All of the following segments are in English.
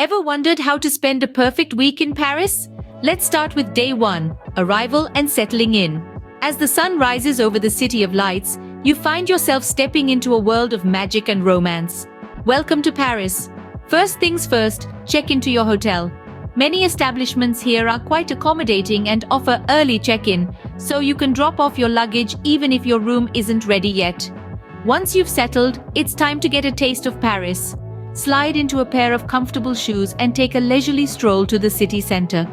Ever wondered how to spend a perfect week in Paris? Let's start with day 1, arrival and settling in. As the sun rises over the city of lights, you find yourself stepping into a world of magic and romance. Welcome to Paris. First things first, check into your hotel. Many establishments here are quite accommodating and offer early check-in, so you can drop off your luggage even if your room isn't ready yet. Once you've settled, it's time to get a taste of Paris. Slide into a pair of comfortable shoes and take a leisurely stroll to the city center.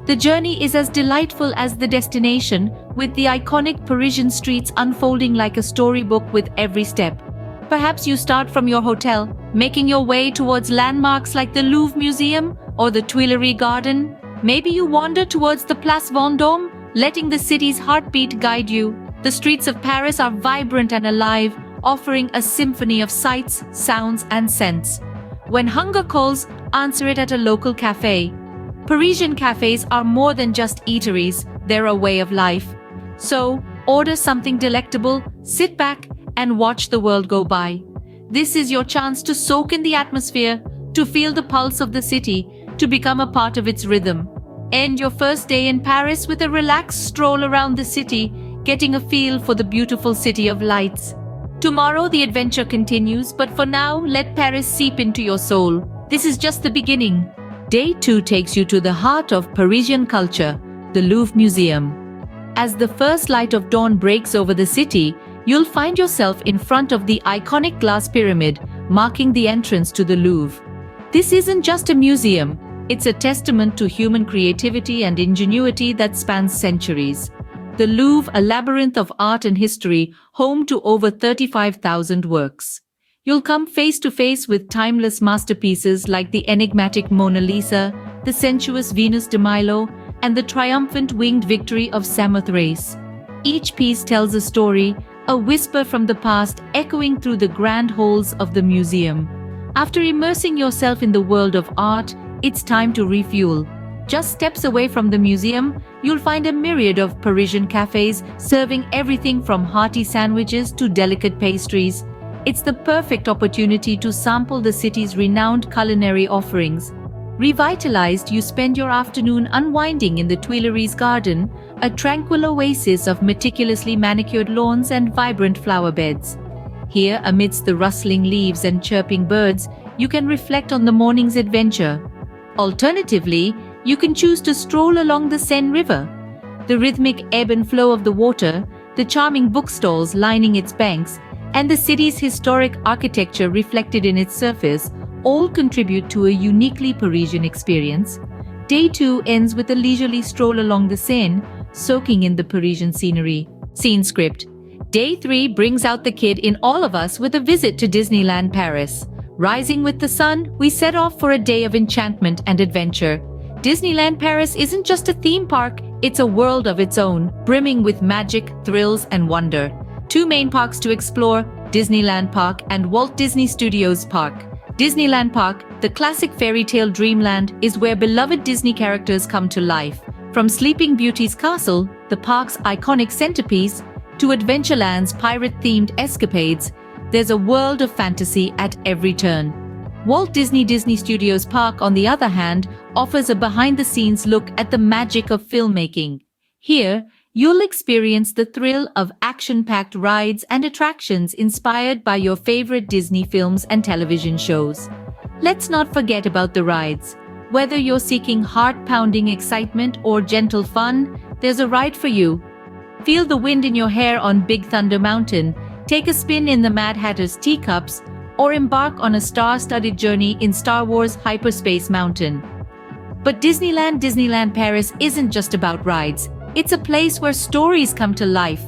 The journey is as delightful as the destination, with the iconic Parisian streets unfolding like a storybook with every step. Perhaps you start from your hotel, making your way towards landmarks like the Louvre Museum or the Tuileries Garden. Maybe you wander towards the Place Vendôme, letting the city's heartbeat guide you. The streets of Paris are vibrant and alive, offering a symphony of sights, sounds, and scents. When hunger calls, answer it at a local cafe. Parisian cafes are more than just eateries, they're a way of life. So, order something delectable, sit back, and watch the world go by. This is your chance to soak in the atmosphere, to feel the pulse of the city, to become a part of its rhythm. End your first day in Paris with a relaxed stroll around the city, getting a feel for the beautiful city of lights. Tomorrow the adventure continues, but for now, let Paris seep into your soul. This is just the beginning. Day 2 takes you to the heart of Parisian culture, the Louvre Museum. As the first light of dawn breaks over the city, you'll find yourself in front of the iconic glass pyramid, marking the entrance to the Louvre. This isn't just a museum, it's a testament to human creativity and ingenuity that spans centuries. The Louvre, a labyrinth of art and history, home to over 35,000 works. You'll come face to face with timeless masterpieces like the enigmatic Mona Lisa, the sensuous Venus de Milo, and the triumphant winged victory of Samothrace. Each piece tells a story, a whisper from the past echoing through the grand halls of the museum. After immersing yourself in the world of art, it's time to refuel. Just steps away from the museum, you'll find a myriad of Parisian cafes serving everything from hearty sandwiches to delicate pastries. It's the perfect opportunity to sample the city's renowned culinary offerings. Revitalized, you spend your afternoon unwinding in the Tuileries Garden, a tranquil oasis of meticulously manicured lawns and vibrant flower beds. Here, amidst the rustling leaves and chirping birds, you can reflect on the morning's adventure. Alternatively, you can choose to stroll along the Seine River. The rhythmic ebb and flow of the water, the charming bookstalls lining its banks, and the city's historic architecture reflected in its surface all contribute to a uniquely Parisian experience. Day 2 ends with a leisurely stroll along the Seine, soaking in the Parisian scenery. Scene script. Day 3 brings out the kid in all of us with a visit to Disneyland Paris. Rising with the sun, we set off for a day of enchantment and adventure. Disneyland Paris isn't just a theme park, it's a world of its own, brimming with magic, thrills, and wonder. 2 main parks to explore, Disneyland Park and Walt Disney Studios Park. Disneyland Park, the classic fairy tale dreamland, is where beloved Disney characters come to life. From Sleeping Beauty's castle, the park's iconic centerpiece, to Adventureland's pirate-themed escapades, there's a world of fantasy at every turn. Walt Disney Studios Park, on the other hand, offers a behind-the-scenes look at the magic of filmmaking. Here, you'll experience the thrill of action-packed rides and attractions inspired by your favorite Disney films and television shows. Let's not forget about the rides. Whether you're seeking heart-pounding excitement or gentle fun, there's a ride for you. Feel the wind in your hair on Big Thunder Mountain, take a spin in the Mad Hatter's teacups, or embark on a star-studded journey in Star Wars Hyperspace Mountain. But Disneyland Paris isn't just about rides. It's a place where stories come to life.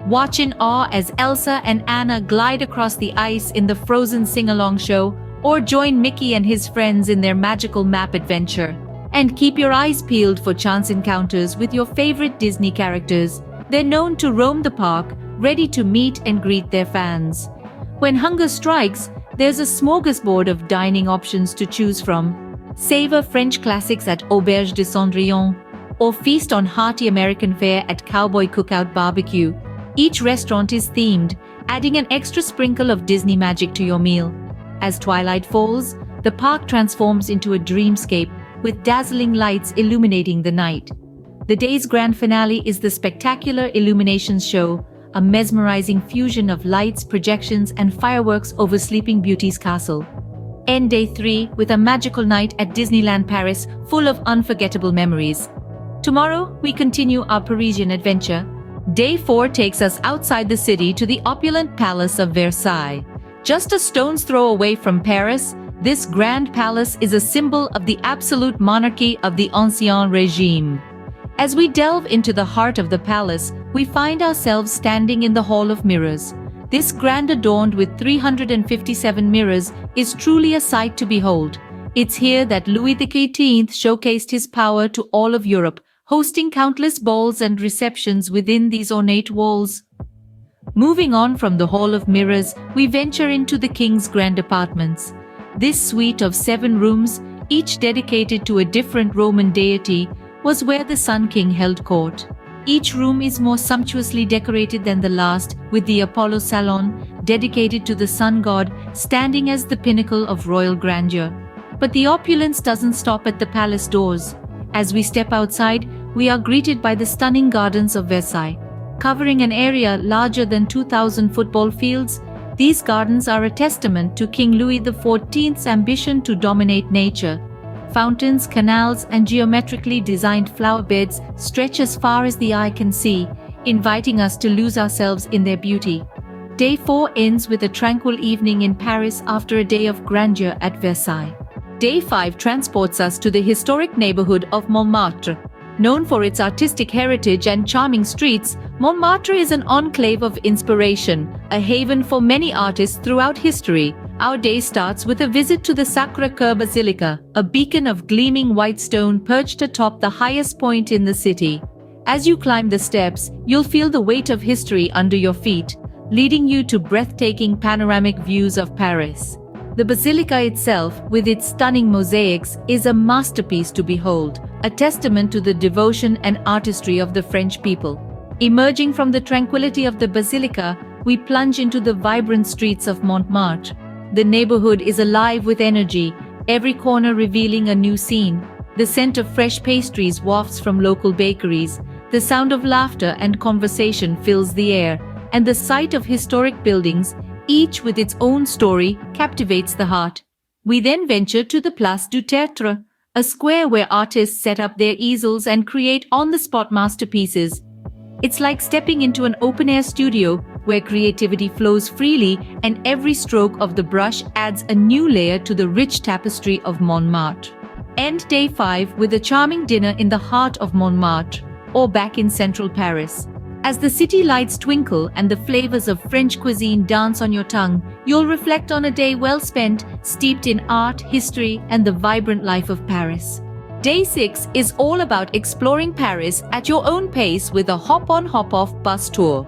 Watch in awe as Elsa and Anna glide across the ice in the Frozen sing-along show, or join Mickey and his friends in their magical map adventure. And keep your eyes peeled for chance encounters with your favorite Disney characters. They're known to roam the park, ready to meet and greet their fans. When hunger strikes, there's a smorgasbord of dining options to choose from. Savor French classics at Auberge de Cendrillon, or feast on hearty American fare at Cowboy Cookout Barbecue. Each restaurant is themed, adding an extra sprinkle of Disney magic to your meal. As twilight falls, the park transforms into a dreamscape with dazzling lights illuminating the night. The day's grand finale is the spectacular illuminations show, a mesmerizing fusion of lights, projections, and fireworks over Sleeping Beauty's castle. End day 3 with a magical night at Disneyland Paris full of unforgettable memories. Tomorrow, we continue our Parisian adventure. Day 4 takes us outside the city to the opulent Palace of Versailles. Just a stone's throw away from Paris, this grand palace is a symbol of the absolute monarchy of the Ancien Régime. As we delve into the heart of the palace, we find ourselves standing in the Hall of Mirrors. This grand adorned with 357 mirrors is truly a sight to behold. It's here that Louis XVIII showcased his power to all of Europe, hosting countless balls and receptions within these ornate walls. Moving on from the Hall of Mirrors, we venture into the King's grand apartments. This suite of 7 rooms, each dedicated to a different Roman deity, was where the Sun King held court. Each room is more sumptuously decorated than the last, with the Apollo Salon, dedicated to the sun god, standing as the pinnacle of royal grandeur. But the opulence doesn't stop at the palace doors. As we step outside, we are greeted by the stunning gardens of Versailles. Covering an area larger than 2,000 football fields, these gardens are a testament to King Louis XIV's ambition to dominate nature. Fountains, canals, and geometrically designed flower beds stretch as far as the eye can see, inviting us to lose ourselves in their beauty. Day 4 ends with a tranquil evening in Paris after a day of grandeur at Versailles. Day 5 transports us to the historic neighborhood of Montmartre. Known for its artistic heritage and charming streets, Montmartre is an enclave of inspiration, a haven for many artists throughout history. Our day starts with a visit to the Sacré-Cœur Basilica, a beacon of gleaming white stone perched atop the highest point in the city. As you climb the steps, you'll feel the weight of history under your feet, leading you to breathtaking panoramic views of Paris. The basilica itself, with its stunning mosaics, is a masterpiece to behold, a testament to the devotion and artistry of the French people. Emerging from the tranquility of the basilica, we plunge into the vibrant streets of Montmartre. The neighborhood is alive with energy, every corner revealing a new scene. The scent of fresh pastries wafts from local bakeries, the sound of laughter and conversation fills the air, and the sight of historic buildings, each with its own story, captivates the heart. We then venture to the Place du Tertre, a square where artists set up their easels and create on-the-spot masterpieces. It's like stepping into an open-air studio where creativity flows freely and every stroke of the brush adds a new layer to the rich tapestry of Montmartre. End day 5 with a charming dinner in the heart of Montmartre, or back in central Paris. As the city lights twinkle and the flavors of French cuisine dance on your tongue, you'll reflect on a day well spent, steeped in art, history, and the vibrant life of Paris. Day 6 is all about exploring Paris at your own pace with a hop-on hop-off bus tour.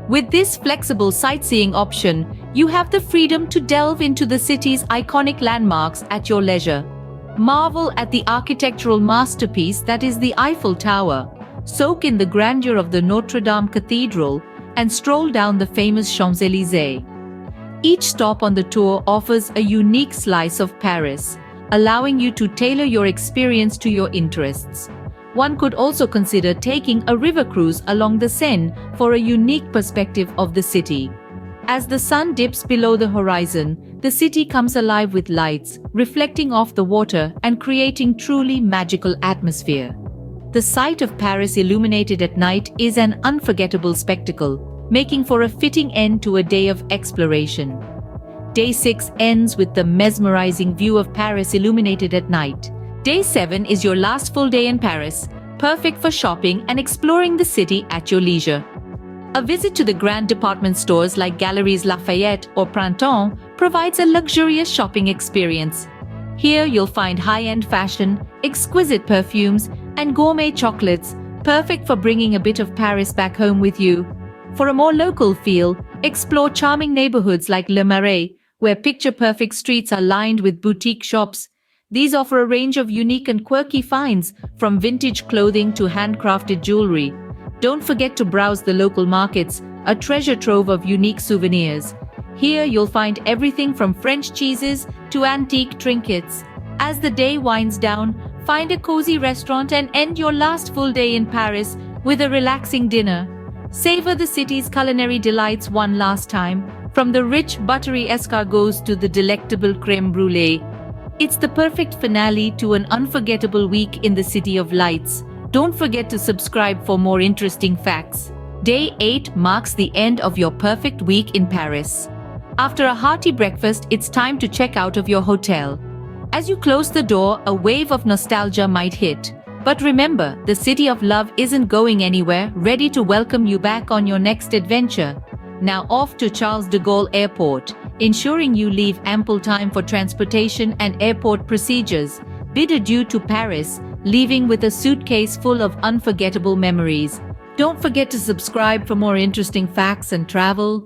With this flexible sightseeing option, you have the freedom to delve into the city's iconic landmarks at your leisure. Marvel at the architectural masterpiece that is the Eiffel Tower, soak in the grandeur of the Notre-Dame Cathedral, and stroll down the famous Champs-Élysées. Each stop on the tour offers a unique slice of Paris, allowing you to tailor your experience to your interests. One could also consider taking a river cruise along the Seine for a unique perspective of the city. As the sun dips below the horizon, the city comes alive with lights, reflecting off the water and creating truly magical atmosphere. The sight of Paris illuminated at night is an unforgettable spectacle, making for a fitting end to a day of exploration. Day 6 ends with the mesmerizing view of Paris illuminated at night. Day 7 is your last full day in Paris, perfect for shopping and exploring the city at your leisure. A visit to the grand department stores like Galeries Lafayette or Printemps provides a luxurious shopping experience. Here you'll find high-end fashion, exquisite perfumes, and gourmet chocolates, perfect for bringing a bit of Paris back home with you. For a more local feel, explore charming neighborhoods like Le Marais, where picture-perfect streets are lined with boutique shops. These offer a range of unique and quirky finds, from vintage clothing to handcrafted jewelry. Don't forget to browse the local markets, a treasure trove of unique souvenirs. Here you'll find everything from French cheeses to antique trinkets. As the day winds down, find a cozy restaurant and end your last full day in Paris with a relaxing dinner. Savor the city's culinary delights one last time, from the rich buttery escargots to the delectable crème brûlée. It's the perfect finale to an unforgettable week in the City of Lights. Don't forget to subscribe for more interesting facts. Day 8 marks the end of your perfect week in Paris. After a hearty breakfast, it's time to check out of your hotel. As you close the door, a wave of nostalgia might hit. But remember, the City of Love isn't going anywhere, ready to welcome you back on your next adventure. Now off to Charles de Gaulle Airport, ensuring you leave ample time for transportation and airport procedures. Bid adieu to Paris, leaving with a suitcase full of unforgettable memories. Don't forget to subscribe for more interesting facts and travel.